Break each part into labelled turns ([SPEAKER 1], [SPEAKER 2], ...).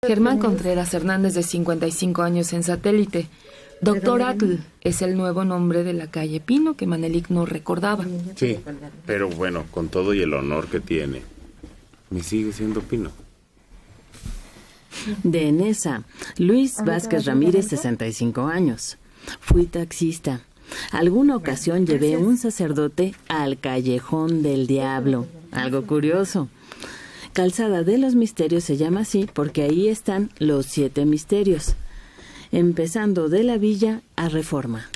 [SPEAKER 1] Germán Contreras Hernández, de 55 años, en Satélite. Doctor Atl es el nuevo nombre de la calle Pino que Manelik no recordaba.
[SPEAKER 2] Sí, pero bueno, con todo y el honor que tiene, me sigue siendo Pino.
[SPEAKER 3] De Enesa, Luis Vázquez Ramírez, 65 años. Fui taxista. Alguna ocasión llevé un sacerdote al Callejón del Diablo. Algo curioso. Calzada de los Misterios se llama así porque ahí están los 7 misterios, empezando de la Villa a Reforma.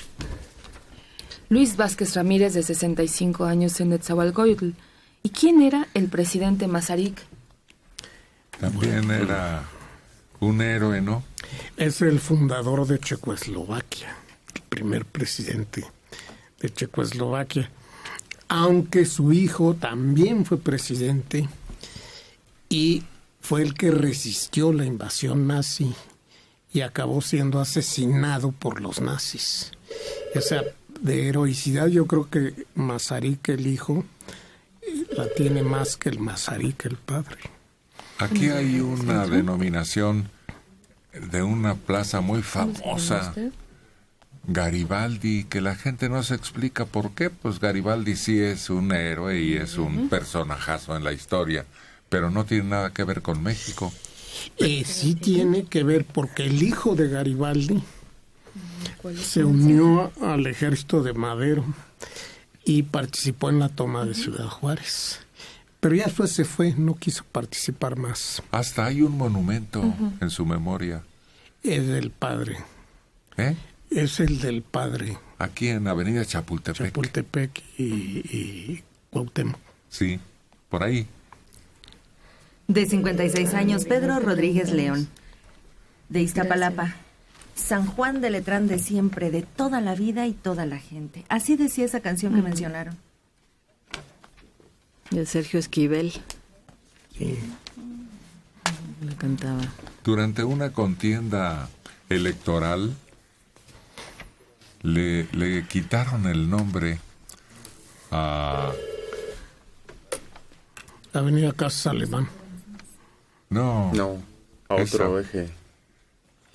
[SPEAKER 1] Luis Vázquez Ramírez, de 65 años, en Netzahualcoyotl. ¿Y quién era el presidente Masaryk?
[SPEAKER 4] También era un héroe, ¿no?
[SPEAKER 5] Es el fundador de Checoslovaquia, el primer presidente de Checoslovaquia, aunque su hijo también fue presidente y fue el que resistió la invasión nazi y acabó siendo asesinado por los nazis. O sea, de heroicidad yo creo que Masaryk, el hijo, la tiene más que el Masaryk, el padre.
[SPEAKER 4] Aquí hay una denominación de una plaza muy famosa, Garibaldi, que la gente no se explica por qué. Pues Garibaldi sí es un héroe y es un personajazo en la historia, pero no tiene nada que ver con México.
[SPEAKER 5] Sí tiene que ver porque el hijo de Garibaldi se unió al ejército de Madero y participó en la toma de Ciudad Juárez. Pero ya después se fue, no quiso participar más.
[SPEAKER 4] Hasta hay un monumento en su memoria.
[SPEAKER 5] Es del padre.
[SPEAKER 4] ¿Eh?
[SPEAKER 5] Es el del padre.
[SPEAKER 4] Aquí en Avenida Chapultepec.
[SPEAKER 5] Chapultepec y Cuauhtémoc.
[SPEAKER 4] Sí, por ahí.
[SPEAKER 6] De 56 años, Pedro Rodríguez León, de Iztapalapa. San Juan de Letrán de siempre, de toda la vida y toda la gente. Así decía esa canción que mencionaron.
[SPEAKER 3] De Sergio Esquivel.
[SPEAKER 5] Sí.
[SPEAKER 3] Le cantaba.
[SPEAKER 4] Durante una contienda electoral le quitaron el nombre a
[SPEAKER 5] Avenida Casas Alemán.
[SPEAKER 4] No,
[SPEAKER 2] a otro eje.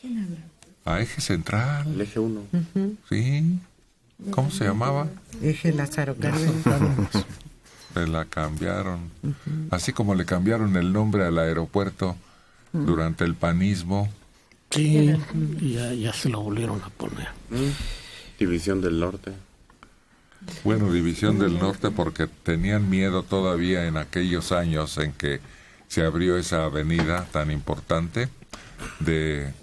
[SPEAKER 6] ¿Quién habla?
[SPEAKER 4] A Eje Central.
[SPEAKER 2] El eje 1.
[SPEAKER 4] Sí. ¿Cómo se llamaba?
[SPEAKER 7] Eje Lázaro Cárdenas.
[SPEAKER 4] Se la cambiaron. Así como le cambiaron el nombre al aeropuerto durante el panismo.
[SPEAKER 5] Sí, ya se lo volvieron a poner.
[SPEAKER 2] División del Norte.
[SPEAKER 4] Bueno, División del Norte porque tenían miedo todavía en aquellos años en que se abrió esa avenida tan importante de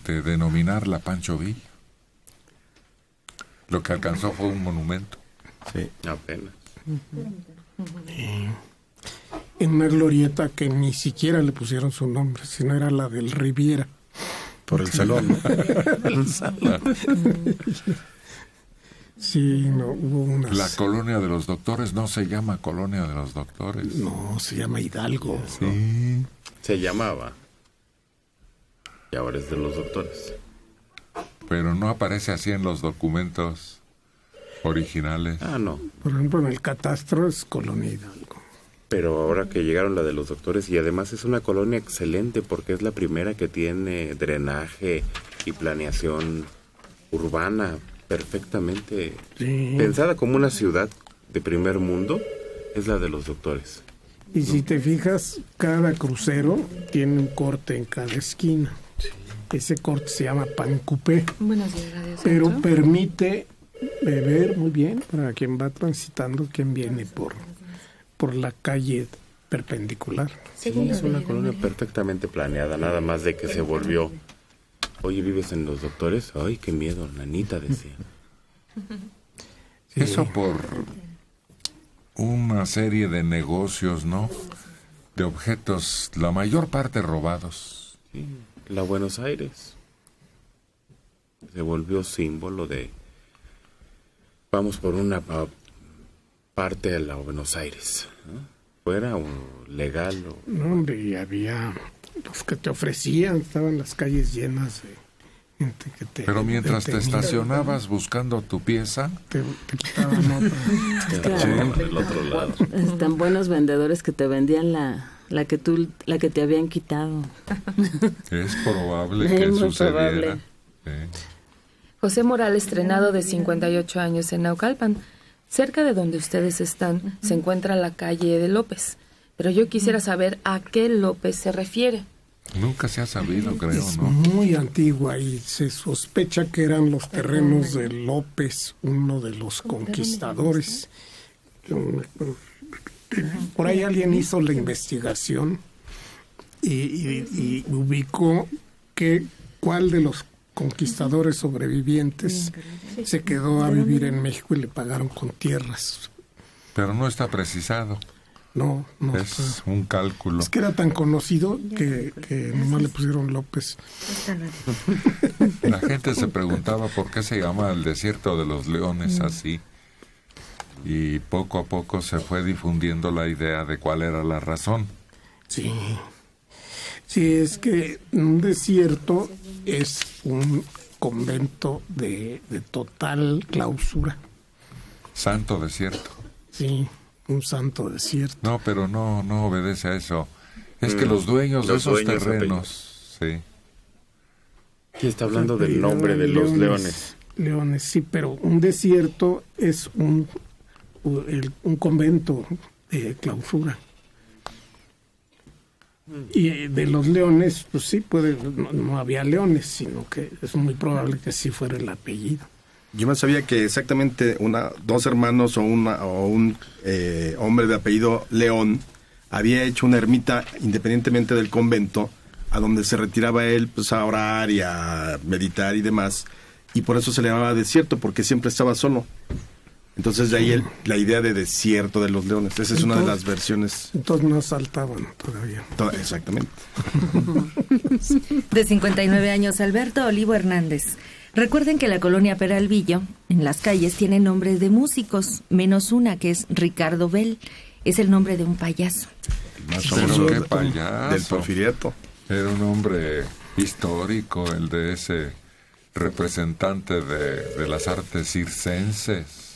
[SPEAKER 4] denominarla Pancho Villa. Lo que alcanzó fue un monumento.
[SPEAKER 2] Sí, apenas.
[SPEAKER 5] En una glorieta que ni siquiera le pusieron su nombre, sino era la del Riviera.
[SPEAKER 2] Por el salón.
[SPEAKER 5] El salón. Sí, no, hubo unas...
[SPEAKER 4] La Colonia de los Doctores no se llama Colonia de los Doctores.
[SPEAKER 5] No, se llama Hidalgo.
[SPEAKER 4] Sí.
[SPEAKER 2] Se llamaba. Y ahora es de los doctores.
[SPEAKER 4] Pero no aparece así en los documentos originales.
[SPEAKER 2] Ah, no.
[SPEAKER 5] Por ejemplo, en el catastro es Colonia Hidalgo.
[SPEAKER 2] Pero ahora que llegaron la de los doctores, y además es una colonia excelente porque es la primera que tiene drenaje y planeación urbana perfectamente pensada como una ciudad de primer mundo, es la de los doctores.
[SPEAKER 5] Y si te fijas, cada crucero tiene un corte en cada esquina. Sí. Ese corte se llama Pancupé.
[SPEAKER 1] Buenos días, Radio Centro.
[SPEAKER 5] Pero permite ver muy bien para quien va transitando, quien viene por la calle perpendicular.
[SPEAKER 2] Sí, es una colonia perfectamente planeada, nada más de que se volvió. Oye, ¿vives en los doctores? Ay, qué miedo, nanita, decía.
[SPEAKER 4] Sí. Eso por una serie de negocios, ¿no? De objetos, la mayor parte robados.
[SPEAKER 2] Sí, la Buenos Aires se volvió símbolo de... Vamos por una parte de la Buenos Aires, ¿no? Fuera o legal o...
[SPEAKER 5] No, hombre, y había los que te ofrecían, estaban las calles llenas de gente que te...
[SPEAKER 4] Pero mientras te estacionabas buscando tu pieza...
[SPEAKER 5] Te quitaban otra.
[SPEAKER 2] Claro, del otro lado.
[SPEAKER 3] Están buenos vendedores que te vendían la que te habían quitado.
[SPEAKER 4] Es probable
[SPEAKER 3] Es
[SPEAKER 4] que
[SPEAKER 3] muy
[SPEAKER 4] sucediera.
[SPEAKER 3] probable.
[SPEAKER 4] Sí.
[SPEAKER 1] José Morales Trenado, de 58 años, en Naucalpan. Cerca de donde ustedes están se encuentra la calle de López, pero yo quisiera saber a qué López se refiere.
[SPEAKER 4] Nunca se ha sabido, creo,
[SPEAKER 5] Es
[SPEAKER 4] ¿no?
[SPEAKER 5] muy antigua y se sospecha que eran los terrenos de López, uno de los conquistadores. Por ahí alguien hizo la investigación y ubicó cuál de los conquistadores sobrevivientes se quedó a vivir en México y le pagaron con tierras.
[SPEAKER 4] Pero no está precisado.
[SPEAKER 5] No,
[SPEAKER 4] Es un cálculo.
[SPEAKER 5] es que era tan conocido que nomás le pusieron López.
[SPEAKER 4] La gente se preguntaba por qué se llama el desierto de los leones así. Y poco a poco se fue difundiendo la idea de cuál era la razón.
[SPEAKER 5] Sí. Sí, es que un desierto es un convento de total clausura.
[SPEAKER 4] Santo desierto.
[SPEAKER 5] Sí, un santo desierto.
[SPEAKER 4] No, pero no obedece a eso. Es que los dueños de
[SPEAKER 2] Los
[SPEAKER 4] esos
[SPEAKER 2] dueños
[SPEAKER 4] terrenos, sí.
[SPEAKER 2] Y está hablando del nombre de los leones.
[SPEAKER 5] Leones, sí, pero un desierto es un convento de clausura. Y de los leones, pues sí, no había leones, sino que es muy probable que sí fuera el apellido.
[SPEAKER 8] Yo no sabía que exactamente dos hermanos o un hombre de apellido León había hecho una ermita independientemente del convento, a donde se retiraba él pues a orar y a meditar y demás, y por eso se le llamaba desierto, porque siempre estaba solo. Entonces de ahí la idea de desierto de los leones. Esa es una de las versiones.
[SPEAKER 5] Entonces no saltaban todavía.
[SPEAKER 8] Exactamente.
[SPEAKER 6] De 59 años, Alberto Olivo Hernández. Recuerden que la colonia Peralvillo, en las calles, tiene nombres de músicos, menos una que es Ricardo Bell. Es el nombre de un payaso.
[SPEAKER 8] Más
[SPEAKER 4] Pero
[SPEAKER 8] famoso
[SPEAKER 4] qué payaso.
[SPEAKER 8] del Porfiriato.
[SPEAKER 4] Era un hombre histórico, el de ese representante de las artes circenses,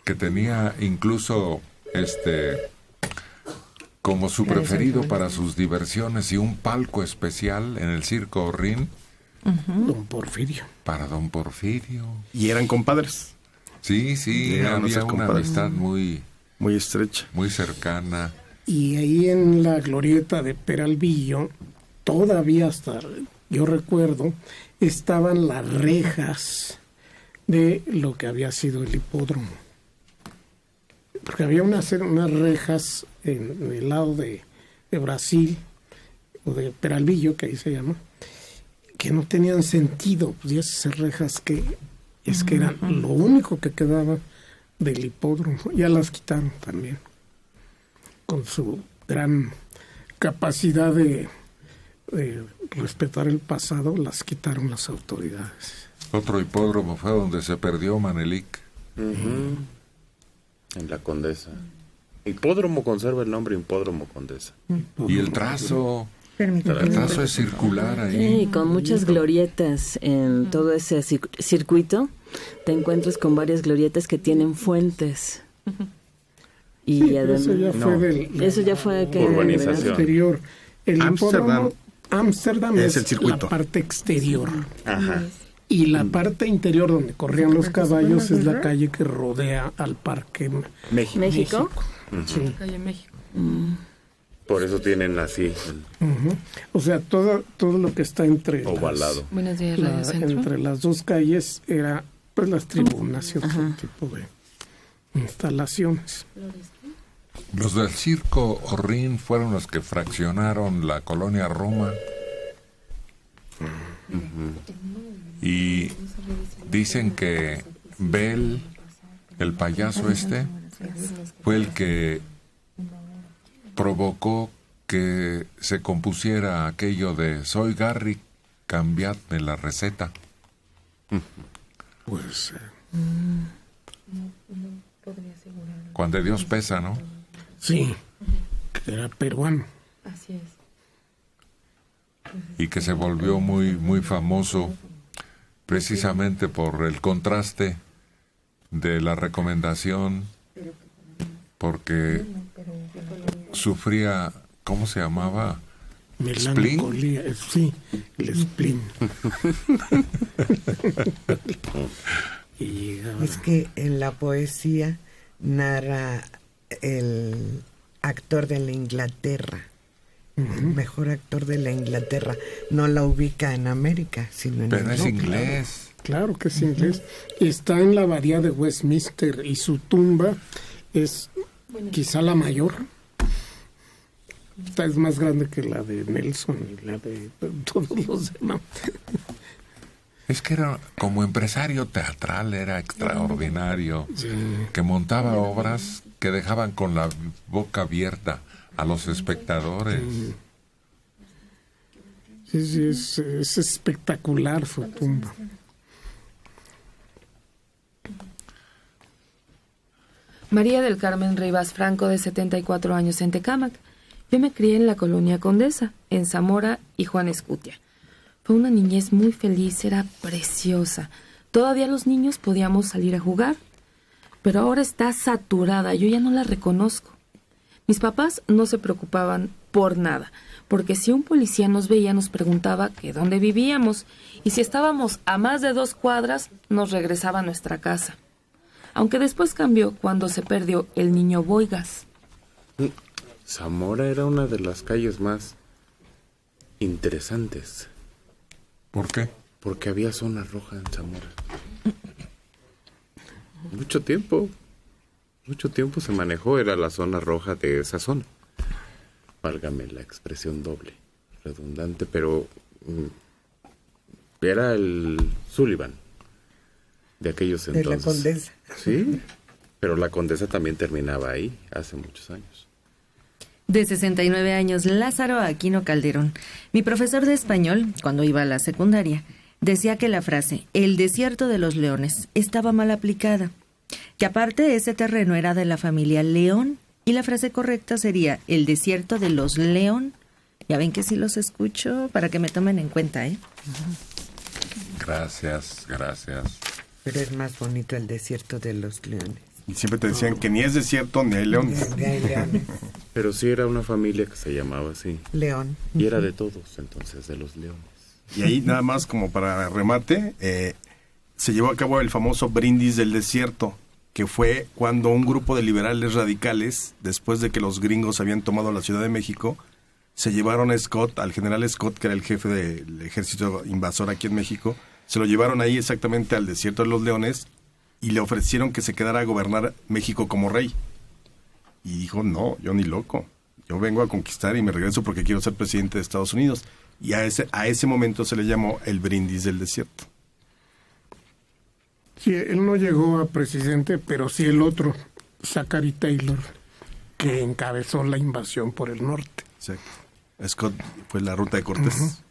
[SPEAKER 4] que tenía incluso como su preferido para sus diversiones y un palco especial en el Circo Orrín.
[SPEAKER 5] Don Porfirio.
[SPEAKER 4] Para don Porfirio.
[SPEAKER 8] Y eran compadres.
[SPEAKER 4] Sí,
[SPEAKER 8] Llegaron a ser
[SPEAKER 4] había una
[SPEAKER 8] compadres.
[SPEAKER 4] amistad muy
[SPEAKER 8] estrecha.
[SPEAKER 4] muy cercana.
[SPEAKER 5] Y ahí en la glorieta de Peralvillo, todavía hasta, yo recuerdo, estaban las rejas de lo que había sido el hipódromo. Porque había unas rejas en el lado de Brasil, o de Peralvillo, que ahí se llama, que no tenían sentido. Pues, y esas rejas que eran lo único que quedaba del hipódromo. Ya las quitaron también. Con su gran capacidad de respetar el pasado, las quitaron las autoridades.
[SPEAKER 4] Otro hipódromo fue donde se perdió Manelik.
[SPEAKER 2] En la Condesa. Hipódromo conserva el nombre Hipódromo Condesa.
[SPEAKER 4] Y el trazo es circular ahí.
[SPEAKER 3] Sí, con muchas glorietas en todo ese circuito. Te encuentras con varias glorietas que tienen fuentes. Y
[SPEAKER 5] Sí,
[SPEAKER 3] además,
[SPEAKER 5] eso ya fue que
[SPEAKER 2] urbanización.
[SPEAKER 5] exterior. El hipódromo Ámsterdam
[SPEAKER 8] es el
[SPEAKER 5] la
[SPEAKER 8] circuito.
[SPEAKER 5] parte exterior.
[SPEAKER 2] Ajá.
[SPEAKER 5] Y la parte interior donde corrían los caballos es la calle que rodea al Parque
[SPEAKER 3] México.
[SPEAKER 5] Sí.
[SPEAKER 1] Calle México.
[SPEAKER 2] Por eso tienen así,
[SPEAKER 5] O sea, todo lo que está entre
[SPEAKER 2] ovalado.
[SPEAKER 1] Buenos días, Radio Centro.
[SPEAKER 5] entre las dos calles era pues las tribunas y otro tipo de instalaciones.
[SPEAKER 4] Los del Circo Orrín fueron los que fraccionaron la colonia Roma. Y dicen que Bell, el payaso fue el que provocó que se compusiera aquello de soy Garry, cambiadme la receta.
[SPEAKER 5] Pues
[SPEAKER 4] Cuando Dios pesa, ¿no?
[SPEAKER 5] sí, que era peruano.
[SPEAKER 1] Así es.
[SPEAKER 4] Y que se volvió muy, muy famoso precisamente por el contraste de la recomendación, porque sufría ¿cómo se llamaba?
[SPEAKER 5] Melancolía, sí, el spleen. Y llegaba.
[SPEAKER 7] Es que en la poesía narra el actor de la Inglaterra, el mejor actor de la Inglaterra. No la ubica en América, sino en
[SPEAKER 4] Pero es
[SPEAKER 7] Europa.
[SPEAKER 4] inglés.
[SPEAKER 5] Claro que es inglés. Está en la abadía de Westminster y su tumba es quizá la mayor. Esta es más grande que la de Nelson y la de todos los demás.
[SPEAKER 4] Es que era como empresario teatral, era extraordinario,
[SPEAKER 5] Sí.
[SPEAKER 4] que montaba obras que dejaban con la boca abierta a los espectadores.
[SPEAKER 5] Sí, es espectacular su tumba.
[SPEAKER 1] María del Carmen Rivas Franco, de 74 años, en Tecámac. Yo me crié en la colonia Condesa, en Zamora y Juan Escutia. Fue una niñez muy feliz, era preciosa. Todavía los niños podíamos salir a jugar, pero ahora está saturada, yo ya no la reconozco. Mis papás no se preocupaban por nada, porque si un policía nos veía nos preguntaba que dónde vivíamos, y si estábamos a más de 2 cuadras, nos regresaba a nuestra casa. Aunque después cambió cuando se perdió el niño Boigas.
[SPEAKER 2] Zamora era una de las calles más interesantes.
[SPEAKER 4] ¿Por qué?
[SPEAKER 2] Porque había zona roja en Zamora. Mucho tiempo se manejó, era la zona roja de esa zona. Válgame la expresión doble, redundante, pero era el Sullivan de aquellos
[SPEAKER 7] De
[SPEAKER 2] entonces.
[SPEAKER 7] la Condesa.
[SPEAKER 2] Sí, pero la Condesa también terminaba ahí hace muchos años.
[SPEAKER 6] De 69 años, Lázaro Aquino Calderón. Mi profesor de español, cuando iba a la secundaria, decía que la frase "el desierto de los leones" estaba mal aplicada, que aparte ese terreno era de la familia León, y la frase correcta sería "el desierto de los León". Ya ven que sí los escucho, para que me tomen en cuenta, ¿eh?
[SPEAKER 4] Gracias.
[SPEAKER 7] Pero es más bonito el desierto de los leones.
[SPEAKER 8] Y siempre te decían que ni es desierto ni hay leones.
[SPEAKER 7] Hay leones.
[SPEAKER 2] Pero sí era una familia que se llamaba así.
[SPEAKER 7] León.
[SPEAKER 2] Y era de todos, entonces, de los leones.
[SPEAKER 8] Y ahí nada más como para remate, se llevó a cabo el famoso brindis del desierto, que fue cuando un grupo de liberales radicales, después de que los gringos habían tomado la Ciudad de México, se llevaron a Scott, al general Scott, que era el jefe del ejército invasor aquí en México, se lo llevaron ahí exactamente al desierto de los leones y le ofrecieron que se quedara a gobernar México como rey. Y dijo, no, yo ni loco, yo vengo a conquistar y me regreso porque quiero ser presidente de Estados Unidos. Y a ese momento se le llamó el brindis del desierto.
[SPEAKER 5] Sí, él no llegó a presidente, pero sí el otro, Zachary Taylor, que encabezó la invasión por el norte.
[SPEAKER 8] Exacto. Scott fue la ruta de Cortés.